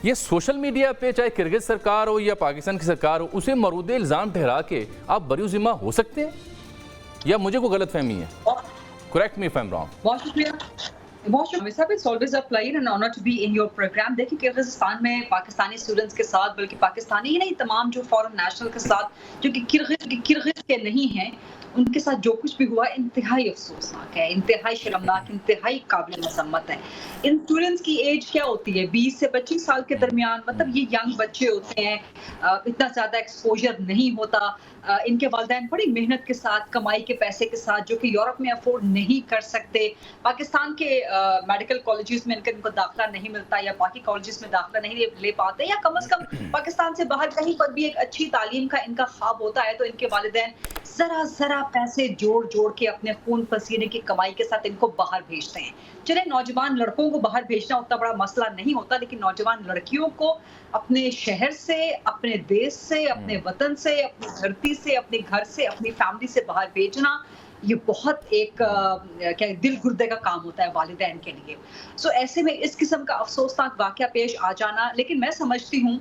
یہ social media پہ چاہے کرغز سرکار ہو یا پاکستان کی سرکار ہو اسے مورد الزام ٹھہرا کے آپ بری ذمہ ہو سکتے ہیں یا مجھے کوئی غلط فہمی ہے؟ Correct me if I am wrong. بہت شکریہ. It's always a pleasure and honor to be in your program. دیکھیں کرغزستان میں پاکستانی اسٹوڈنٹس کے ساتھ بلکہ پاکستانی ہی نہیں تمام جو فورن نیشنل کے ساتھ جو کہ کرغز کے نہیں ہیں ان کے ساتھ جو کچھ بھی ہوا انتہائی افسوسناک ہے, انتہائی شرمناک, انتہائی قابل مذمت ہے. ان اسٹوڈنٹس کی ایج کیا ہوتی ہے 20 سے 25 سال کے درمیان, مطلب یہ ینگ بچے ہوتے ہیں, اتنا زیادہ ایکسپوجر نہیں ہوتا. ان کے والدین بڑی محنت کے ساتھ کمائی کے پیسے کے ساتھ جو کہ یورپ میں افورڈ نہیں کر سکتے, پاکستان کے میڈیکل کالجز میں ان کو داخلہ نہیں ملتا یا باقی کالجز میں داخلہ نہیں لے پاتے, یا کم از کم پاکستان سے باہر کہیں پر بھی ایک اچھی تعلیم کا ان کا خواب ہوتا ہے تو ان کے والدین ذرا پیسے جوڑ کے اپنے خون پسینے کی کمائی کے ساتھ ان کو باہر بھیجتے ہیں. چلے نوجوان لڑکوں کو باہر بھیجنا اتنا بڑا مسئلہ نہیں ہوتا, لیکن نوجوان لڑکیوں کو اپنے شہر سے, اپنے دیش سے, اپنے وطن سے, اپنی دھرتی سے, اپنے گھر سے, اپنی فیملی سے باہر بھیجنا یہ بہت ایک دل گردے کا کام ہوتا ہے والدین کے لیے. سو ایسے میں اس قسم کا افسوسناک واقعہ پیش آ جانا, لیکن میں سمجھتی ہوں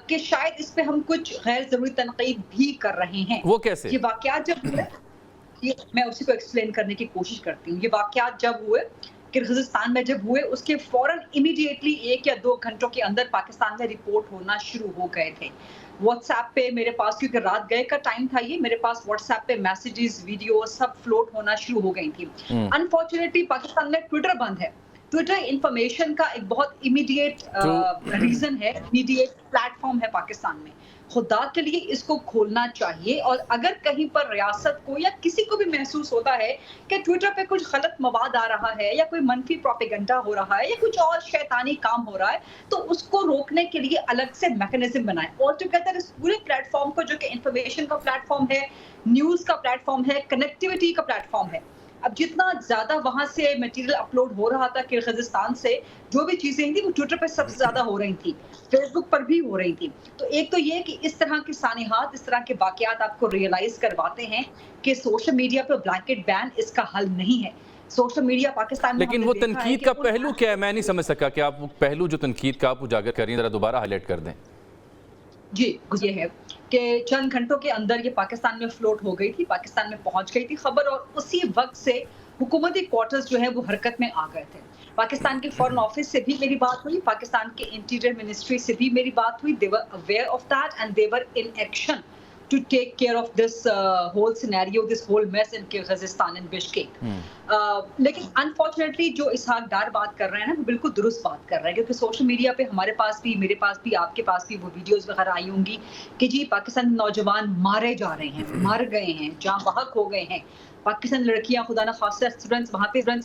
کہ شاید اس پہ ہم کچھ غیر ضروری تنقید بھی کر رہے ہیں. وہ کیسے؟ یہ واقعات جب ہوئے, میں اسی کو ایکسپلین کرنے کی کوشش کرتی ہوں. یہ واقعات جب ہوئے کرغزستان میں جب ہوئے اس کے فوراً امیڈیٹلی 1 یا 2 گھنٹوں کے اندر پاکستان میں رپورٹ ہونا شروع ہو گئے تھے. واٹس ایپ پہ میرے پاس, کیونکہ رات گئے کا ٹائم تھا یہ, میرے پاس واٹس ایپ پہ میسیجز, ویڈیو سب فلوٹ ہونا شروع ہو گئی تھی. انفارچونیٹلی پاکستان میں ٹویٹر بند ہے. ٹویٹر انفارمیشن کا ایک بہت امیڈیٹ ریزن ہے, امیڈیٹ پلیٹ فارم ہے پاکستان میں. خدا کے لیے اس کو کھولنا چاہیے, اور اگر کہیں پر ریاست کو یا کسی کو بھی محسوس ہوتا ہے کہ ٹویٹر پہ کچھ غلط مواد آ رہا ہے یا کوئی منفی پروپیگنڈا ہو رہا ہے یا کچھ اور شیطانی کام ہو رہا ہے, تو اس کو روکنے کے لیے الگ سے میکنزم بنائیں. اور جو کہتے ہیں اس پورے پلیٹ فارم کو, جو کہ انفارمیشن کا پلیٹ فارم ہے, نیوز کا پلیٹ فارم ہے, کنیکٹیوٹی کا پلیٹ فارم ہے, اب جتنا زیادہ وہاں سے میٹیریل اپلوڈ ہو رہا تھا کرغزستان سے, جو بھی چیزیں تھیں وہ ٹویٹر پہ سب سے زیادہ ہو رہی تھی, فیس بک پر بھی ہو رہی تھی. تو ایک تو یہ کہ اس طرح کی سانحات, اس طرح کے واقعات آپ کو ریئلائز کرواتے ہیں کہ سوشل میڈیا پہ بلینکٹ بین اس کا حل نہیں ہے. سوشل میڈیا پاکستان میں, لیکن وہ تنقید کا پہلو کیا ہے؟ میں نہیں سمجھ سکا کہ آپ وہ پہلو جو تنقید کا آپ اجاگر کر رہی ہیں ذرا دوبارہ ہائی لائٹ کر دیں. جی, یہ ہے کہ چند گھنٹوں کے اندر یہ پاکستان میں فلوٹ ہو گئی تھی, پاکستان میں پہنچ گئی تھی خبر, اور اسی وقت سے حکومتی کوارٹرز جو ہے وہ حرکت میں آ گئے تھے. پاکستان کے فورن آفس سے بھی میری بات ہوئی, پاکستان کے انٹیریئر منسٹری سے بھی میری بات ہوئی. they were aware of that and they were in action to take care of this whole scenario, this whole mess in Kyrgyzstan in Bishkek. لیکن انفارچونیٹلی جو اسحاق ڈار بات کر رہے ہیں نا, وہ بالکل درست بات کر رہے ہیں, کیونکہ سوشل میڈیا پہ ہمارے پاس بھی, میرے پاس بھی, آپ کے پاس بھی وہ ویڈیوز وغیرہ آئی ہوں گی کہ جی پاکستان نوجوان مارے جا رہے ہیں, مر گئے ہیں, جاں بحق ہو گئے ہیں. پاکستان لڑکیاں خدا نہ خواستہ اسٹوڈنٹس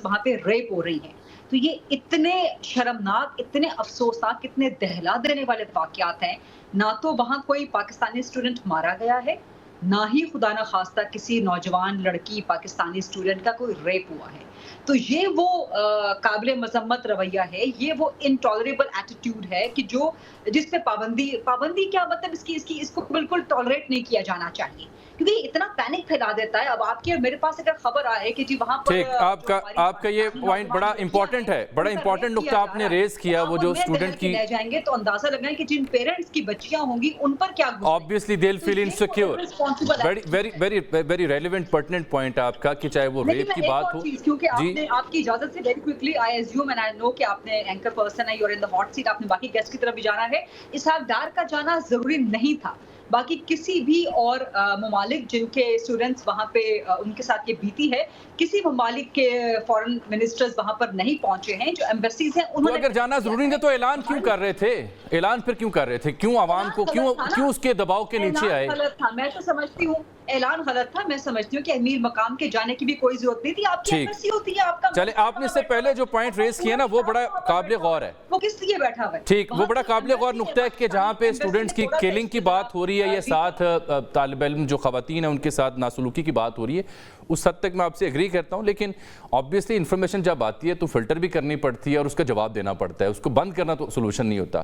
وہاں پہ ریپ ہو رہی ہیں. تو یہ اتنے شرمناک, اتنے افسوسناک, اتنے دہلا دینے والے واقعات ہیں. نہ تو وہاں کوئی پاکستانی اسٹوڈنٹ مارا گیا ہے, نہ ہی خدا نہ خواستہ کسی نوجوان لڑکی پاکستانی اسٹوڈنٹ کا کوئی ریپ ہوا ہے. تو یہ وہ قابل مذمت رویہ ہے, یہ وہ انٹالریبل ایٹیٹیوڈ ہے کہ جو جس پہ پابندی کیا مطلب اس کو بالکل ٹالریٹ نہیں کیا جانا چاہیے, کیونکہ اتنا پینک پھیلا دیتا ہے. اب آپ کے میرے پاس اگر خبر آئے کہ جی وہاں پر آپ کا یہ پوائنٹ بڑا امپورٹنٹ ہے, بڑا امپورٹنٹ نقطہ آپ نے ریز کیا, وہ جو اسٹوڈنٹ کی لے جائیں گے تو اندازہ لگائیں کہ جن پیرنٹس کی بچیاں ہوں گی ان پر کیا obviously they'll feel insecure. very relevant pertinent point آپ کا, کہ چاہے وہ ریپ کی بات ہو. کیونکہ آپ کی اجازت سے very quickly I assume and I know کہ آپ نے اینکر پرسن ہے, you're in the hot seat, آپ نے باقی گیسٹ کی طرف بھی جانا ہے. اسحاق ڈار کا جانا ضروری نہیں تھا, باقی کسی بھی اور ممالک جن کے اسٹوڈنٹس وہاں پہ ان کے ساتھ یہ بیتی ہے, کسی ممالک کے فورن منسٹرز وہاں پر نہیں پہنچے ہیں, جو ایمبیسیز ہیں انہوں نے. اگر جانا ضروری نہیں تو اعلان کیوں کر رہے تھے, اعلان پھر کیوں کر رہے تھے, کیوں عوام کو کیوں اس کے دباؤ کے نیچے آئے؟ غلط تھا, میں تو سمجھتی ہوں اعلان غلط تھا. میں سمجھتی ہوں کہ امیر مقام کے جانے کی بھی کوئی ضرورت نہیں تھی. آپ کی ایمبیسی ہوتی ہے, آپ کا. چلے, آپ نے اس سے پہلے جو پوائنٹ ریز کیا نا وہ بڑا قابل غور ہے. وہ کس لیے بیٹھا ہوا ہے؟ ٹھیک, وہ بڑا قابل غور نقطہ ہے کہ جہاں پہ اسٹوڈنٹس کی کلنگ کی بات ہو رہی ہے یا ساتھ طالب علم جو خواتین ہیں ان کے ساتھ ناسلوکی کی بات ہو رہی ہے, اس حد تک میں آپ سے ایگری کرتا ہوں. لیکن obviously انفارمیشن جب آتی ہے تو فلٹر بھی کرنی پڑتی ہے اور اس کا جواب دینا پڑتا ہے, اس کو بند کرنا تو سولوشن نہیں ہوتا.